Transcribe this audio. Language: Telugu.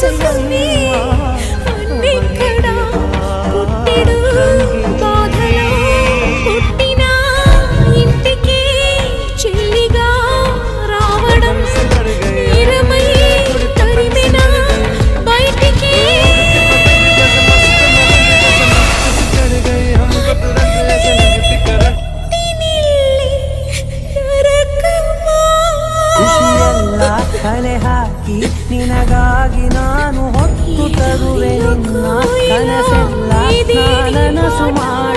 తెలుసుకుని అన్నిక్కడా పుట్టిడు బాధలో పుట్టిన ఇంటికి చెల్లిగా రావడం నేరమై తరిమిన బయటికి ಕಲೆ ಹಾಕಿ ನಿನಗಾಗಿ ನಾನು ಹೊತ್ತು ತರುವೆ ನಿನ್ನ ಕನಸೆಲ್ಲ ನನಸು ಮಾಡಿ